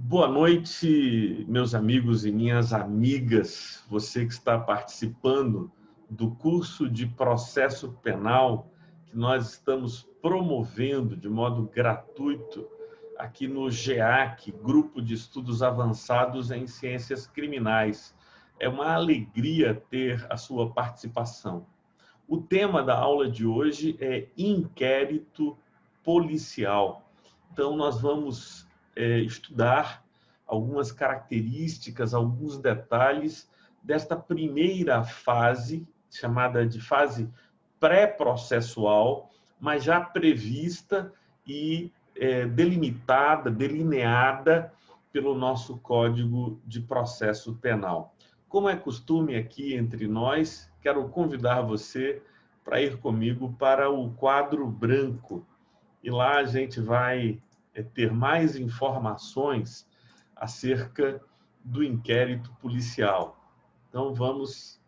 Boa noite, meus amigos e minhas amigas. Você que está participando do curso de processo penal que nós estamos promovendo de modo gratuito aqui no GEAC, Grupo de Estudos Avançados em Ciências Criminais. É uma alegria ter a sua participação. O tema da aula de hoje é inquérito policial. Então, nós vamos estudar algumas características, alguns detalhes desta primeira fase, chamada de fase pré-processual, mas já prevista e delimitada, delineada pelo nosso Código de Processo Penal. Como é costume aqui entre nós, quero convidar você para ir comigo para o quadro branco. E lá a gente vai ter mais informações acerca do inquérito policial. Então, vamos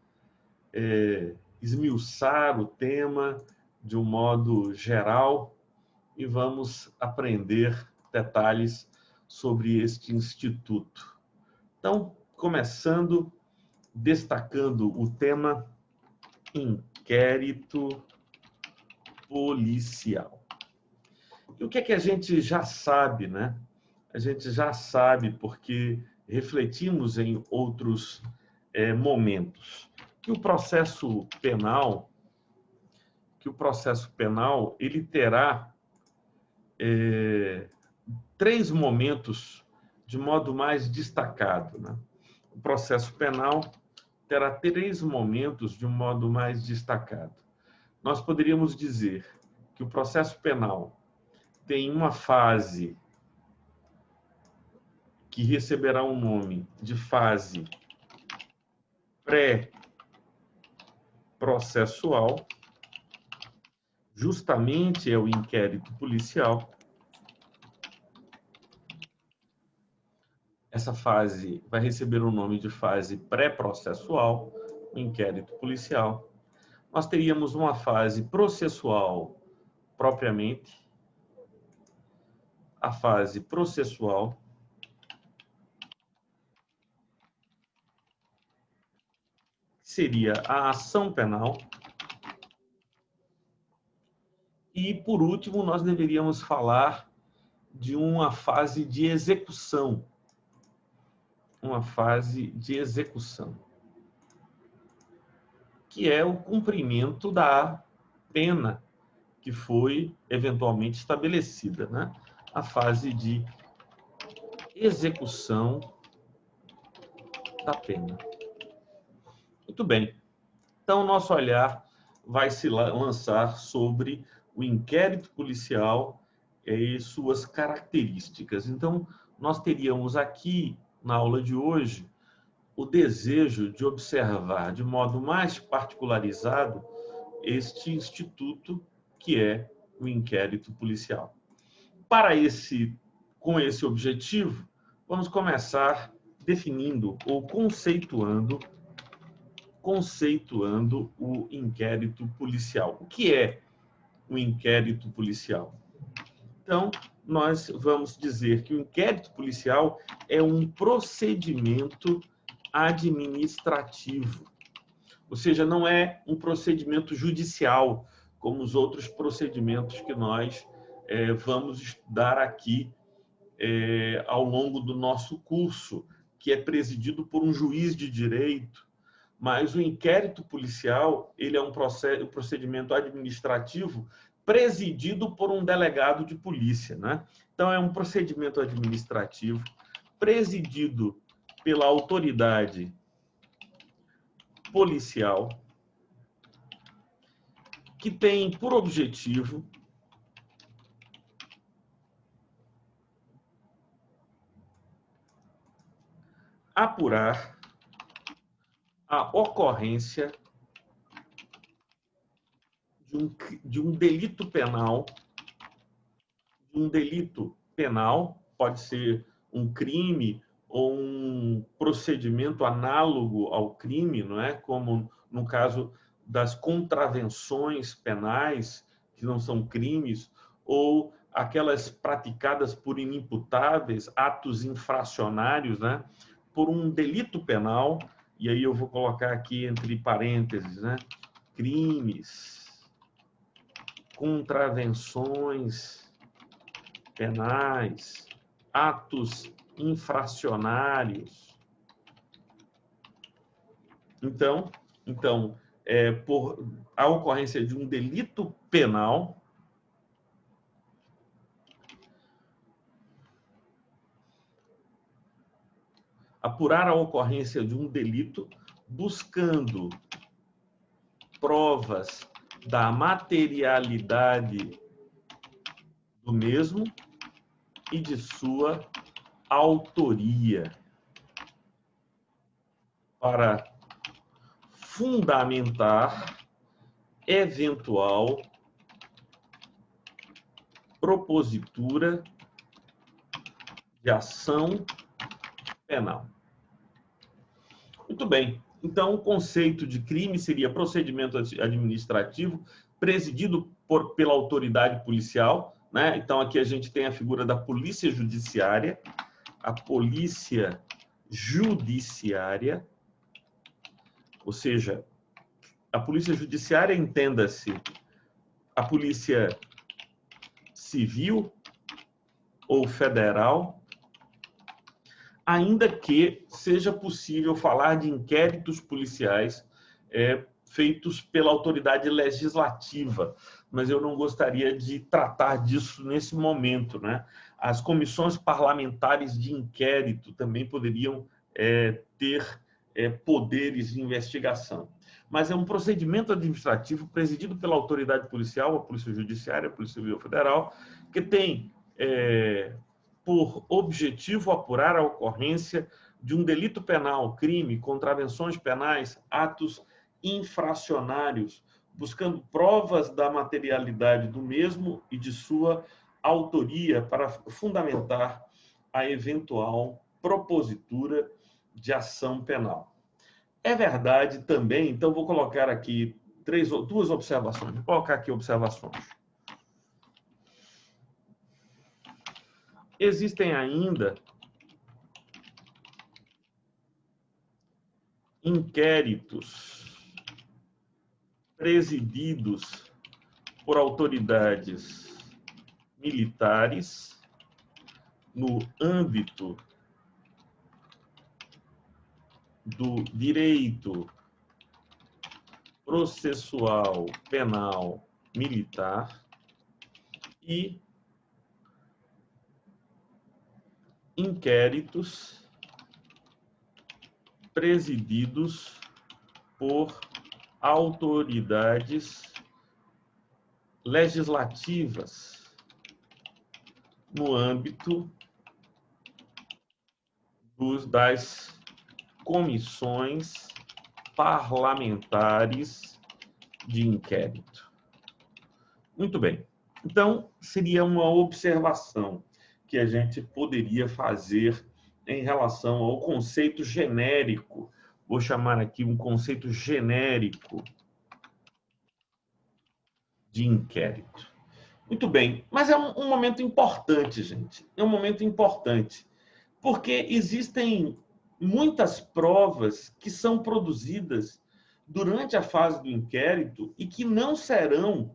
esmiuçar o tema de um modo geral e vamos aprender detalhes sobre este instituto. Então, começando, destacando o tema inquérito policial. E o que é que a gente já sabe, né? A gente já sabe porque refletimos em outros momentos que o processo penal, ele terá três momentos de modo mais destacado, né? O processo penal terá três momentos de um modo mais destacado. Nós poderíamos dizer que o processo penal tem uma fase que receberá o nome de fase pré-processual, justamente é o inquérito policial. Essa fase vai receber o nome de fase pré-processual, inquérito policial. Nós teríamos uma fase processual propriamente, a fase processual, seria a ação penal. E, por último, nós deveríamos falar de uma fase de execução. Uma fase de execução, que é o cumprimento da pena que foi eventualmente estabelecida, né? A fase de execução da pena. Muito bem. Então, nosso olhar vai se lançar sobre o inquérito policial e suas características. Então, nós teríamos aqui, na aula de hoje, o desejo de observar de modo mais particularizado este instituto que é o inquérito policial. Com esse objetivo, vamos começar definindo ou conceituando o inquérito policial. O que é o inquérito policial? Então, nós vamos dizer que o inquérito policial é um procedimento administrativo, ou seja, não é um procedimento judicial, como os outros procedimentos que nós vamos estudar aqui ao longo do nosso curso, que é presidido por um juiz de direito. Mas o inquérito policial, ele é um procedimento administrativo presidido por um delegado de polícia, né? Então, é um procedimento administrativo presidido pela autoridade policial, que tem por objetivo apurar a ocorrência de um delito penal. Pode ser um crime ou um procedimento análogo ao crime, não é? Como no caso das contravenções penais, que não são crimes, ou aquelas praticadas por inimputáveis, atos infracionários, né, por um delito penal, e aí eu vou colocar aqui entre parênteses, né, crimes, contravenções penais, atos infracionários. Então, por a ocorrência de um delito penal, apurar a ocorrência de um delito buscando provas da materialidade do mesmo e de sua autoria, para fundamentar eventual propositura de ação penal. Muito bem. Então, o conceito de crime seria procedimento administrativo presidido pela autoridade policial, né? Então, aqui a gente tem a figura da polícia judiciária, a polícia judiciária, ou seja, a polícia judiciária, entenda-se, a polícia civil ou federal, ainda que seja possível falar de inquéritos policiais feitos pela autoridade legislativa, mas eu não gostaria de tratar disso nesse momento, né? As comissões parlamentares de inquérito também poderiam ter poderes de investigação. Mas é um procedimento administrativo presidido pela autoridade policial, a Polícia Judiciária, a Polícia Civil Federal, que tem por objetivo apurar a ocorrência de um delito penal, crime, contravenções penais, atos infracionários, buscando provas da materialidade do mesmo e de sua autoria para fundamentar a eventual propositura de ação penal. É verdade também, então vou colocar aqui duas observações. Vou colocar aqui observações. Existem ainda inquéritos presididos por autoridades militares no âmbito do direito processual penal militar e inquéritos presididos por autoridades legislativas no âmbito das comissões parlamentares de inquérito. Muito bem. Então, seria uma observação que a gente poderia fazer em relação ao conceito genérico. Vou chamar aqui um conceito genérico de inquérito. Muito bem, mas é um momento importante, gente. É um momento importante, porque existem muitas provas que são produzidas durante a fase do inquérito e que não serão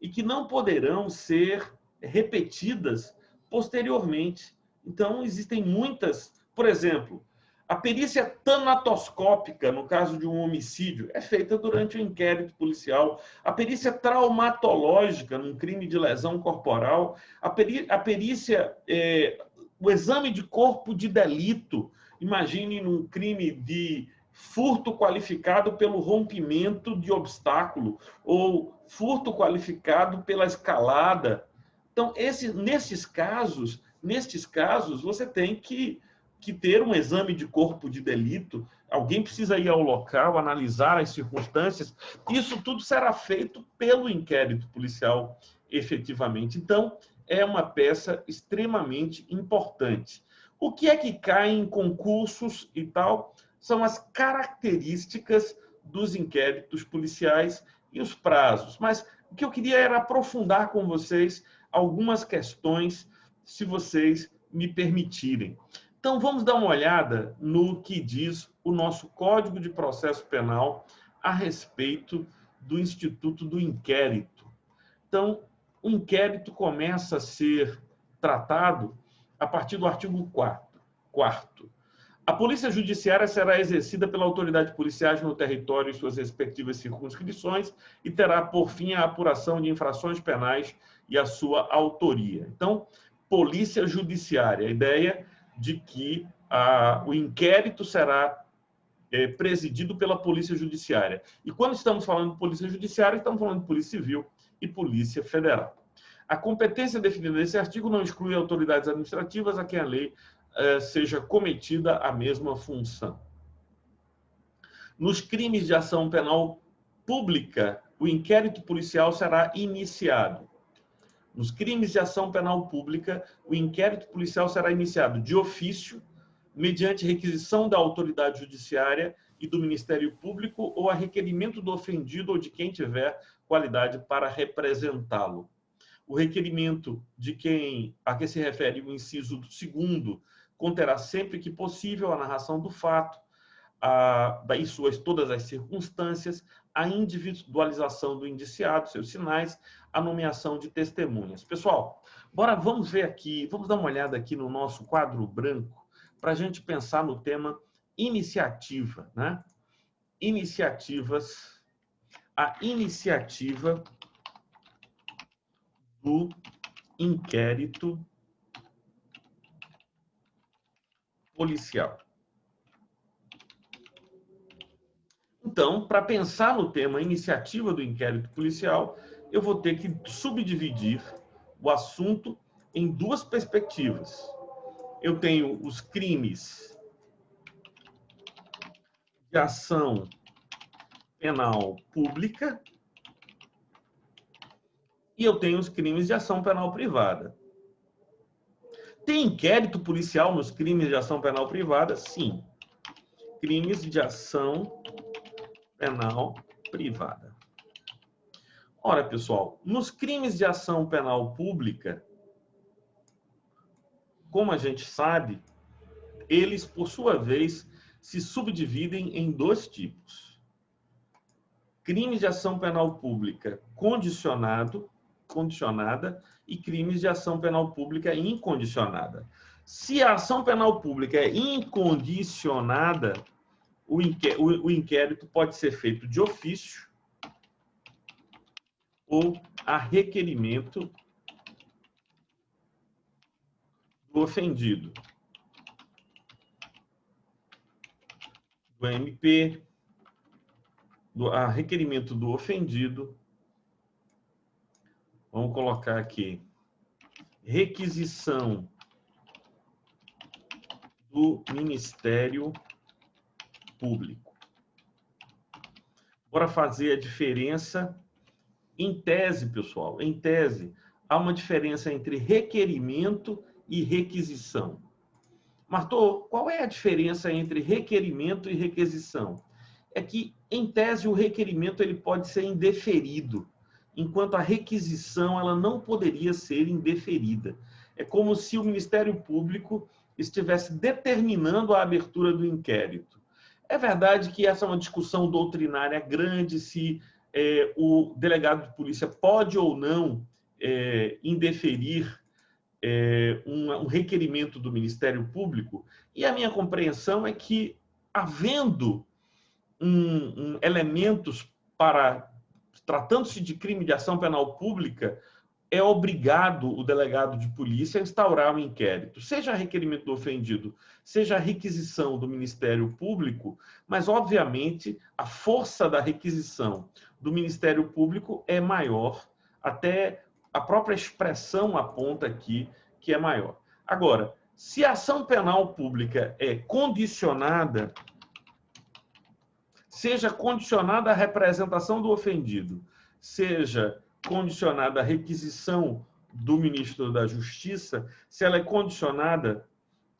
e que não poderão ser repetidas posteriormente. Então, existem muitas, por exemplo, a perícia tanatoscópica, no caso de um homicídio, é feita durante o inquérito policial. A perícia traumatológica, num crime de lesão corporal. A perícia, o exame de corpo de delito, imagine num crime de furto qualificado pelo rompimento de obstáculo ou furto qualificado pela escalada. Então, nestes casos, você tem que ter um exame de corpo de delito, alguém precisa ir ao local, analisar as circunstâncias, isso tudo será feito pelo inquérito policial, efetivamente. Então, é uma peça extremamente importante. O que é que cai em concursos e tal? São as características dos inquéritos policiais e os prazos. Mas o que eu queria era aprofundar com vocês algumas questões, se vocês me permitirem. Então, vamos dar uma olhada no que diz o nosso Código de Processo Penal a respeito do Instituto do Inquérito. Então, o inquérito começa a ser tratado a partir do artigo 4º. A polícia judiciária será exercida pela autoridade policial no território em suas respectivas circunscrições e terá por fim a apuração de infrações penais e a sua autoria. Então, polícia judiciária, a ideia de que o inquérito será presidido pela polícia judiciária. E quando estamos falando de polícia judiciária, estamos falando de polícia civil e polícia federal. A competência definida nesse artigo não exclui autoridades administrativas a quem a lei seja cometida a mesma função. Nos crimes de ação penal pública, o inquérito policial será iniciado. Nos crimes de ação penal pública, o inquérito policial será iniciado de ofício, mediante requisição da autoridade judiciária e do Ministério Público ou a requerimento do ofendido ou de quem tiver qualidade para representá-lo. O requerimento de quem a que se refere o inciso 2º conterá sempre que possível a narração do fato, daí todas as circunstâncias, a individualização do indiciado, seus sinais, a nomeação de testemunhas. Pessoal, vamos ver aqui, vamos dar uma olhada aqui no nosso quadro branco para a gente pensar no tema iniciativa, né? Iniciativas, a iniciativa do inquérito policial. Então, para pensar no tema iniciativa do inquérito policial, eu vou ter que subdividir o assunto em duas perspectivas. Eu tenho os crimes de ação penal pública e eu tenho os crimes de ação penal privada. Tem inquérito policial nos crimes de ação penal privada? Sim. Crimes de ação penal privada. Ora, pessoal, nos crimes de ação penal pública, como a gente sabe, eles, por sua vez, se subdividem em dois tipos. Crimes de ação penal pública condicionada e crimes de ação penal pública incondicionada. Se a ação penal pública é incondicionada, o inquérito pode ser feito de ofício ou a requerimento do ofendido, do MP, a requerimento do ofendido. Vamos colocar aqui requisição do Ministério Público. Bora fazer a diferença em tese, pessoal. Em tese, há uma diferença entre requerimento e requisição. Martô, qual é a diferença entre requerimento e requisição? É que, em tese, o requerimento ele pode ser indeferido, enquanto a requisição ela não poderia ser indeferida. É como se o Ministério Público estivesse determinando a abertura do inquérito. É verdade que essa é uma discussão doutrinária grande, se o delegado de polícia pode ou não indeferir um requerimento do Ministério Público, e a minha compreensão é que, havendo elementos para, tratando-se de crime de ação penal pública, é obrigado o delegado de polícia a instaurar um inquérito, seja requerimento do ofendido, seja requisição do Ministério Público, mas, obviamente, a força da requisição do Ministério Público é maior, até a própria expressão aponta aqui que é maior. Agora, se a ação penal pública é condicionada, seja condicionada à representação do ofendido, seja condicionada à requisição do ministro da Justiça, se ela é condicionada,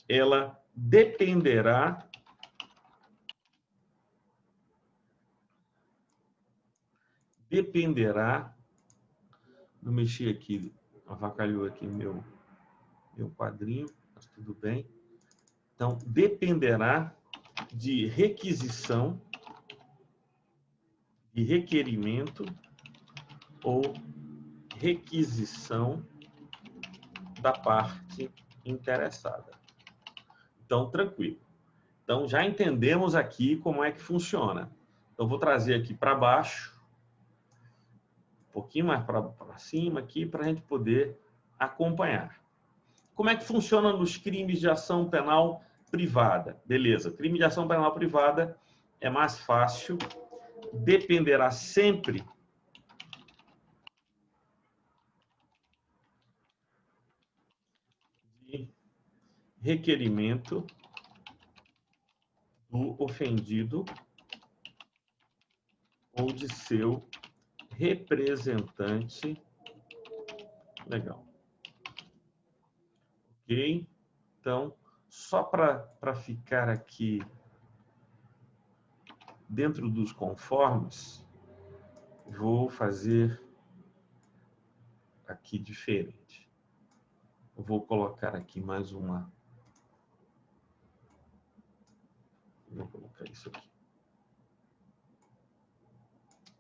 ela dependerá vou mexer aqui Avacalhou aqui meu quadrinho, mas tudo bem. Então, dependerá de requisição, de requerimento ou requisição da parte interessada. Então, tranquilo. Então, já entendemos aqui como é que funciona. Então, vou trazer aqui para baixo, um pouquinho mais para cima aqui, para a gente poder acompanhar. Como é que funciona nos crimes de ação penal privada? Beleza, crime de ação penal privada é mais fácil, dependerá sempre de requerimento do ofendido ou de seu representante legal. Ok? Então, só para ficar aqui dentro dos conformes, vou fazer aqui diferente. Vou colocar aqui mais uma. Vou colocar isso aqui.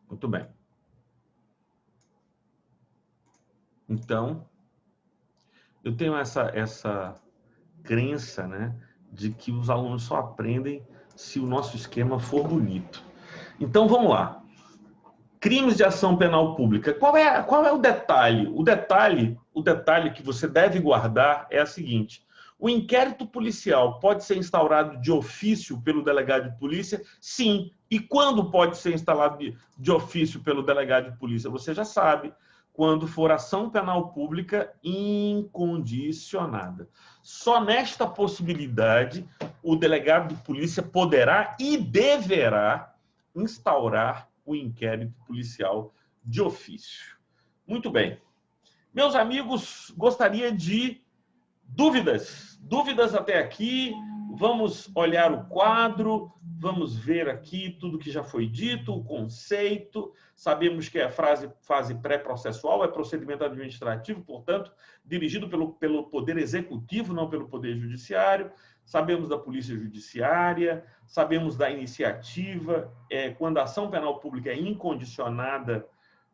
Muito bem. Então, eu tenho essa crença, né, de que os alunos só aprendem se o nosso esquema for bonito. Então, vamos lá. Crimes de ação penal pública. Qual é o detalhe? O detalhe que você deve guardar é o seguinte: o inquérito policial pode ser instaurado de ofício pelo delegado de polícia? Sim. E quando pode ser instalado de ofício pelo delegado de polícia? Você já sabe. Quando for ação penal pública incondicionada. Só nesta possibilidade o delegado de polícia poderá e deverá instaurar o inquérito policial de ofício. Muito bem. Meus amigos, gostaria de dúvidas. Dúvidas até aqui. Vamos olhar o quadro, vamos ver aqui tudo que já foi dito, o conceito. Sabemos que a fase pré-processual é procedimento administrativo, portanto, dirigido pelo Poder Executivo, não pelo Poder Judiciário. Sabemos da Polícia Judiciária, sabemos da iniciativa. Quando a ação penal pública é incondicionada,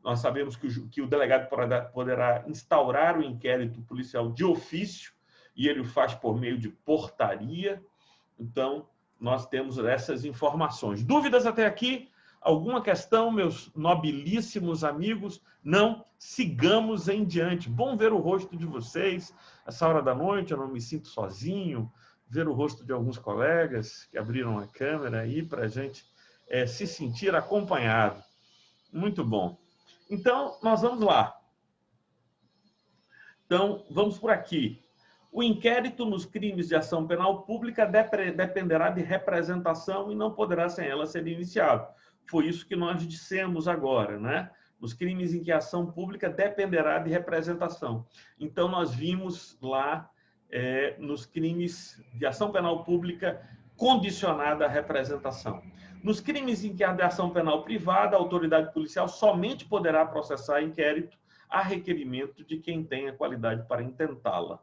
nós sabemos que o delegado poderá instaurar o inquérito policial de ofício, e ele o faz por meio de portaria. Então, nós temos essas informações. Dúvidas até aqui? Alguma questão, meus nobilíssimos amigos? Não? Sigamos em diante. Bom ver o rosto de vocês. Essa hora da noite eu não me sinto sozinho. Ver o rosto de alguns colegas que abriram a câmera aí para a gente se sentir acompanhado. Muito bom. Então, nós vamos lá. Então, vamos por aqui. O inquérito nos crimes de ação penal pública dependerá de representação e não poderá sem ela ser iniciado. Foi isso que nós dissemos agora, né? Nos crimes em que a ação pública dependerá de representação. Então, nós vimos lá nos crimes de ação penal pública condicionada à representação. Nos crimes em que a ação penal privada, a autoridade policial somente poderá processar inquérito a requerimento de quem tenha qualidade para intentá-la.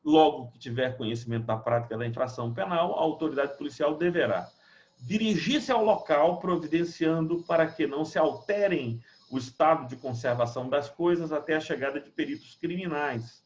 Logo que tiver conhecimento da prática da infração penal, a autoridade policial deverá dirigir-se ao local, providenciando para que não se alterem o estado de conservação das coisas até a chegada de peritos criminais,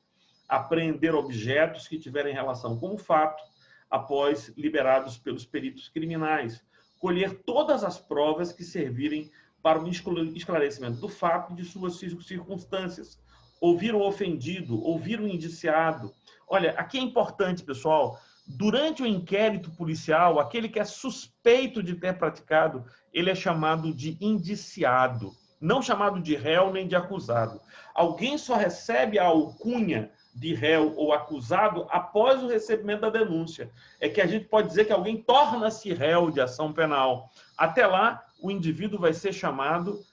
apreender objetos que tiverem relação com o fato, após liberados pelos peritos criminais, colher todas as provas que servirem para o esclarecimento do fato e de suas circunstâncias, ouvir o ofendido, ouvir o indiciado. Olha, aqui é importante, pessoal, durante o inquérito policial, aquele que é suspeito de ter praticado, ele é chamado de indiciado, não chamado de réu nem de acusado. Alguém só recebe a alcunha de réu ou acusado após o recebimento da denúncia. É que a gente pode dizer que alguém torna-se réu de ação penal. Até lá, o indivíduo vai ser chamado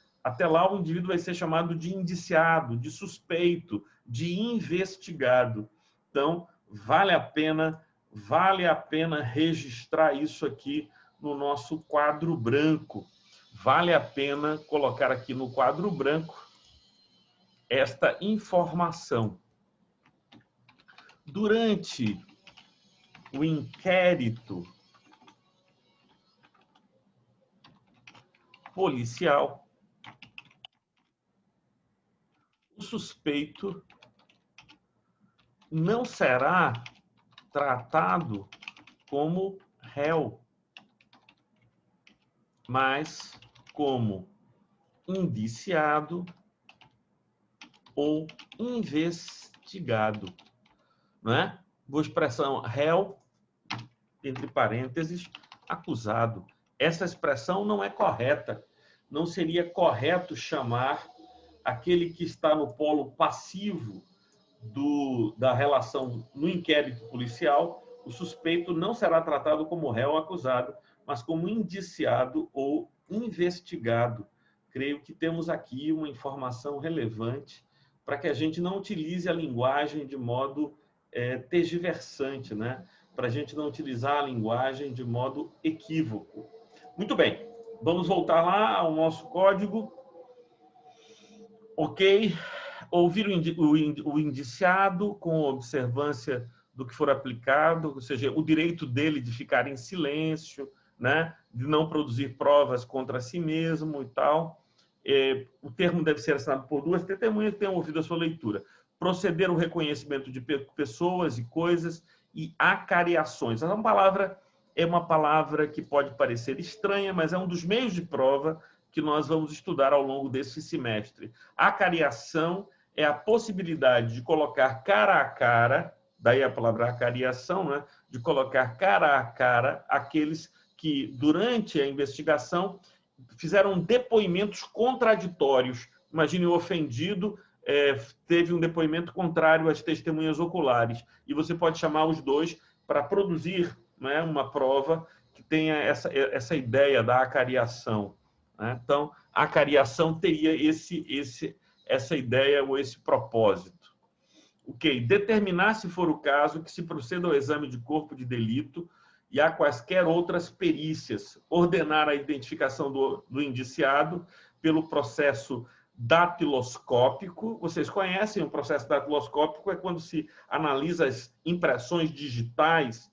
de indiciado, de suspeito, de investigado. Então, vale a pena registrar isso aqui no nosso quadro branco. Vale a pena colocar aqui no quadro branco esta informação. Durante o inquérito policial, o suspeito não será tratado como réu, mas como indiciado ou investigado, não é? Boa expressão, réu, entre parênteses, acusado. Essa expressão não é correta. Não seria correto chamar aquele que está no polo passivo da relação no inquérito policial. O suspeito não será tratado como réu ou acusado, mas como indiciado ou investigado. Creio que temos aqui uma informação relevante para que a gente não utilize a linguagem de modo tergiversante, né? Para a gente não utilizar a linguagem de modo equívoco. Muito bem, vamos voltar lá ao nosso código. Ok, ouvir o indiciado com observância do que for aplicado, ou seja, o direito dele de ficar em silêncio, né? De não produzir provas contra si mesmo e tal. O termo deve ser assinado por duas testemunhas que tenham ouvido a sua leitura. Proceder ao reconhecimento de pessoas e coisas e acariações. Essa é uma palavra que pode parecer estranha, mas é um dos meios de prova que nós vamos estudar ao longo desse semestre. Acariação é a possibilidade de colocar cara a cara, daí a palavra acariação, né? De colocar cara a cara aqueles que, durante a investigação, fizeram depoimentos contraditórios. Imagine o ofendido teve um depoimento contrário às testemunhas oculares, e você pode chamar os dois para produzir, né, uma prova que tenha essa ideia da acariação. Né? Então, a acariação teria essa ideia ou esse propósito. Ok, determinar, se for o caso, que se proceda ao exame de corpo de delito e a quaisquer outras perícias, ordenar a identificação do indiciado pelo processo datiloscópico. Vocês conhecem o processo datiloscópico? É quando se analisa as impressões digitais,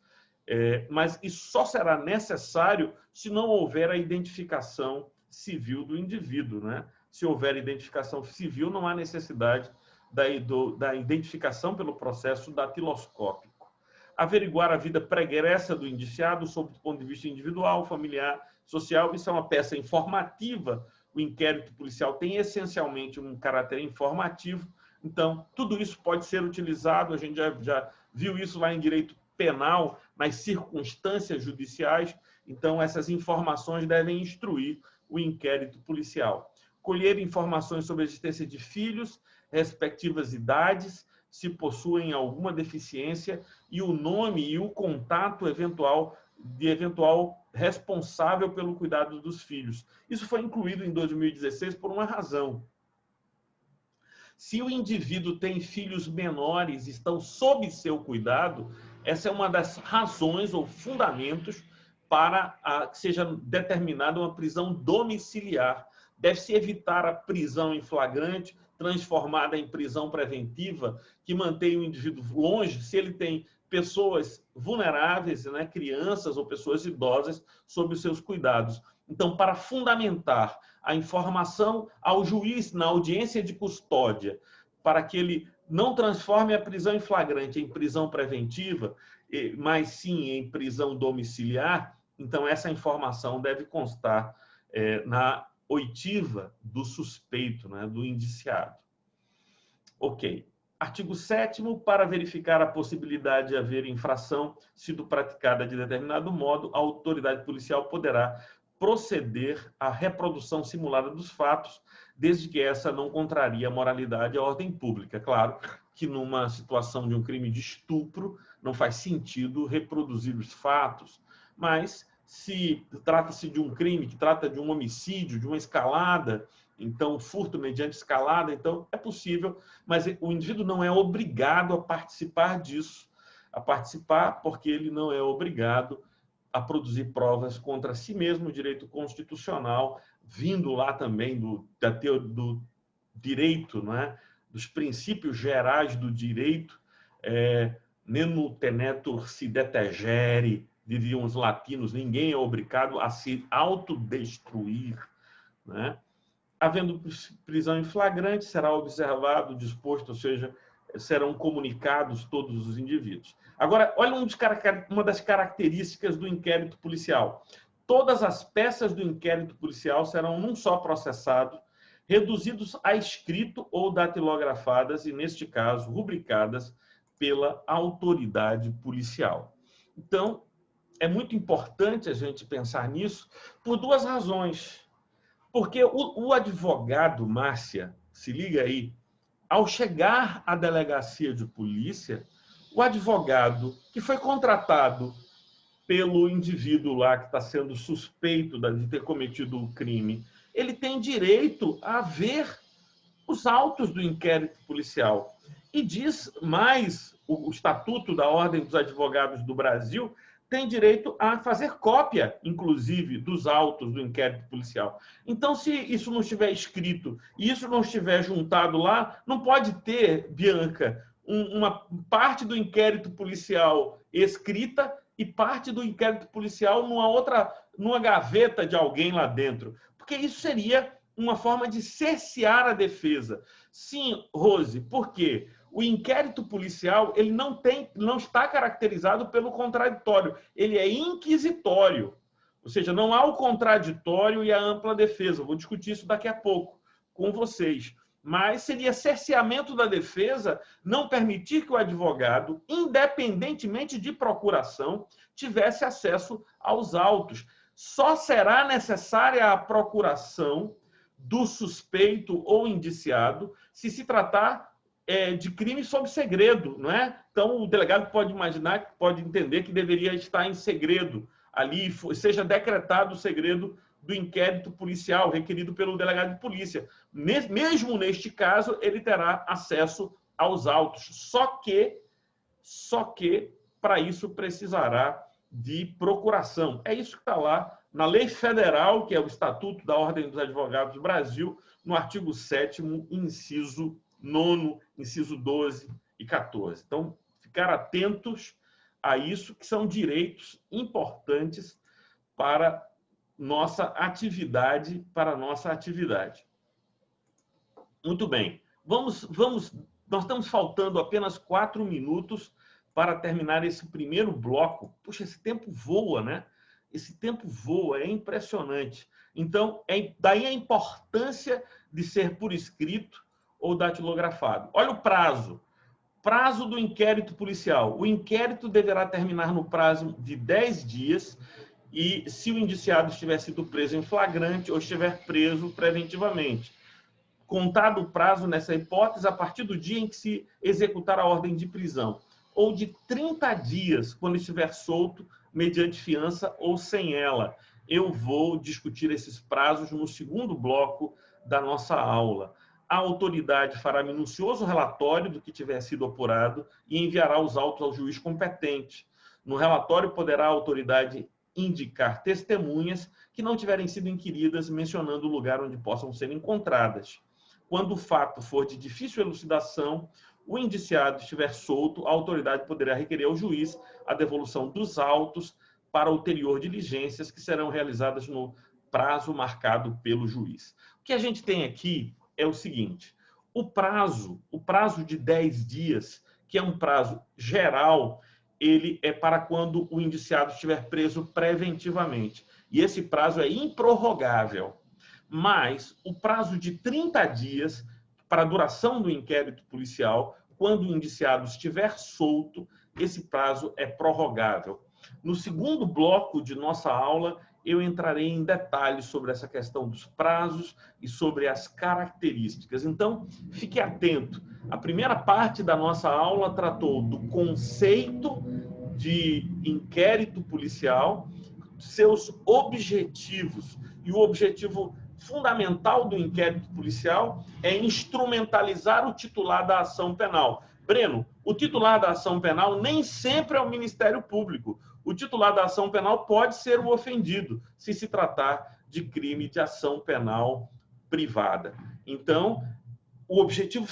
mas isso só será necessário se não houver a identificação civil do indivíduo, né? Se houver identificação civil, não há necessidade da identificação pelo processo datiloscópico. Averiguar a vida pregressa do indiciado sob o ponto de vista individual, familiar, social. Isso é uma peça informativa. O inquérito policial tem essencialmente um caráter informativo. Então, tudo isso pode ser utilizado. A gente já viu isso lá em direito penal, nas circunstâncias judiciais. Então, essas informações devem instruir o inquérito policial. Colher informações sobre a existência de filhos, respectivas idades, se possuem alguma deficiência, e o nome e o contato eventual responsável pelo cuidado dos filhos. Isso foi incluído em 2016 por uma razão. Se o indivíduo tem filhos menores, estão sob seu cuidado, essa é uma das razões ou fundamentos para que seja determinada uma prisão domiciliar. Deve-se evitar a prisão em flagrante, transformada em prisão preventiva, que mantém o indivíduo longe, se ele tem pessoas vulneráveis, né, crianças ou pessoas idosas, sob os seus cuidados. Então, para fundamentar a informação ao juiz na audiência de custódia, para que ele não transforme a prisão em flagrante em prisão preventiva, mas sim em prisão domiciliar, então essa informação deve constar na oitiva do suspeito, né, do indiciado. Ok. Artigo 7º, para verificar a possibilidade de haver infração sido praticada de determinado modo, a autoridade policial poderá proceder à reprodução simulada dos fatos, desde que essa não contraria a moralidade e a ordem pública. Claro que numa situação de um crime de estupro não faz sentido reproduzir os fatos, mas se trata-se de um crime que trata de um homicídio, de uma escalada, então furto mediante escalada, então é possível, mas o indivíduo não é obrigado a participar disso, porque ele não é obrigado a produzir provas contra si mesmo, direito constitucional, vindo lá também do direito, né, dos princípios gerais do direito, nemo tenetur si detegere, diriam os latinos, ninguém é obrigado a se autodestruir, né? Havendo prisão em flagrante, será observado, disposto, ou seja, serão comunicados todos os indivíduos. Agora, olha uma das características do inquérito policial. Todas as peças do inquérito policial serão num só processado, reduzidos a escrito ou datilografadas e, neste caso, rubricadas pela autoridade policial. Então, é muito importante a gente pensar nisso por duas razões. Porque o advogado, Márcia, se liga aí, ao chegar à delegacia de polícia, o advogado que foi contratado pelo indivíduo lá que está sendo suspeito de ter cometido o crime, ele tem direito a ver os autos do inquérito policial. E diz mais, o Estatuto da Ordem dos Advogados do Brasil tem direito a fazer cópia, inclusive, dos autos do inquérito policial. Então, se isso não estiver escrito e isso não estiver juntado lá, não pode ter, Bianca, uma parte do inquérito policial escrita e parte do inquérito policial numa gaveta de alguém lá dentro. Porque isso seria uma forma de cercear a defesa. Sim, Rose, por quê? O inquérito policial ele não está caracterizado pelo contraditório, ele é inquisitório. Ou seja, não há o contraditório e a ampla defesa. Eu vou discutir isso daqui a pouco com vocês. Mas seria cerceamento da defesa não permitir que o advogado, independentemente de procuração, tivesse acesso aos autos. Só será necessária a procuração do suspeito ou indiciado se se tratar de crime sob segredo, não é? Então, o delegado pode imaginar, pode entender que deveria estar em segredo ali, seja decretado o segredo do inquérito policial requerido pelo delegado de polícia. Mesmo neste caso, ele terá acesso aos autos, só que para isso precisará de procuração. É isso que está lá na lei federal, que é o Estatuto da Ordem dos Advogados do Brasil, no artigo 7º, inciso 9º, inciso 12 e 14. Então, ficar atentos a isso, que são direitos importantes para nossa atividade, Muito bem. Nós estamos faltando apenas 4 minutos para terminar esse primeiro bloco. Puxa, esse tempo voa, né? Esse tempo voa, é impressionante. Então, daí a importância de ser por escrito ou datilografado. Olha o prazo. Prazo do inquérito policial. O inquérito deverá terminar no prazo de 10 dias e se o indiciado estiver sido preso em flagrante ou estiver preso preventivamente. Contado o prazo nessa hipótese a partir do dia em que se executar a ordem de prisão, ou de 30 dias quando estiver solto mediante fiança ou sem ela. Eu vou discutir esses prazos no segundo bloco da nossa aula. A autoridade fará minucioso relatório do que tiver sido apurado e enviará os autos ao juiz competente. No relatório poderá a autoridade indicar testemunhas que não tiverem sido inquiridas, mencionando o lugar onde possam ser encontradas. Quando o fato for de difícil elucidação, o indiciado estiver solto, a autoridade poderá requerer ao juiz a devolução dos autos para ulterior diligências que serão realizadas no prazo marcado pelo juiz. O que a gente tem aqui é o seguinte: o prazo de 10 dias, que é um prazo geral, ele é para quando o indiciado estiver preso preventivamente. E esse prazo é improrrogável. Mas o prazo de 30 dias para a duração do inquérito policial, quando o indiciado estiver solto, esse prazo é prorrogável. No segundo bloco de nossa aula, eu entrarei em detalhes sobre essa questão dos prazos e sobre as características. Então, fique atento. A primeira parte da nossa aula tratou do conceito de inquérito policial, seus objetivos. E o objetivo fundamental do inquérito policial é instrumentalizar o titular da ação penal. Breno, o titular da ação penal nem sempre é o Ministério Público. O titular da ação penal pode ser o ofendido, se se tratar de crime de ação penal privada. Então, o objetivo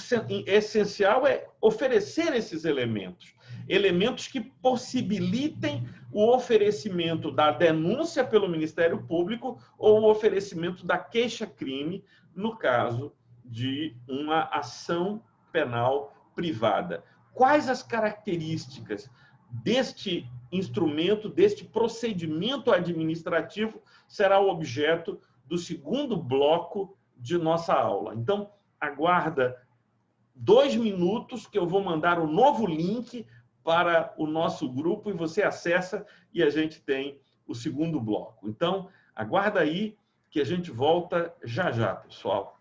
essencial é oferecer esses elementos. Elementos que possibilitem o oferecimento da denúncia pelo Ministério Público ou o oferecimento da queixa-crime, no caso de uma ação penal privada. Quais as características deste instrumento, deste procedimento administrativo, será o objeto do segundo bloco de nossa aula. Então, aguarda 2 minutos que eu vou mandar um novo link para o nosso grupo e você acessa e a gente tem o segundo bloco. Então, aguarda aí que a gente volta já já, pessoal.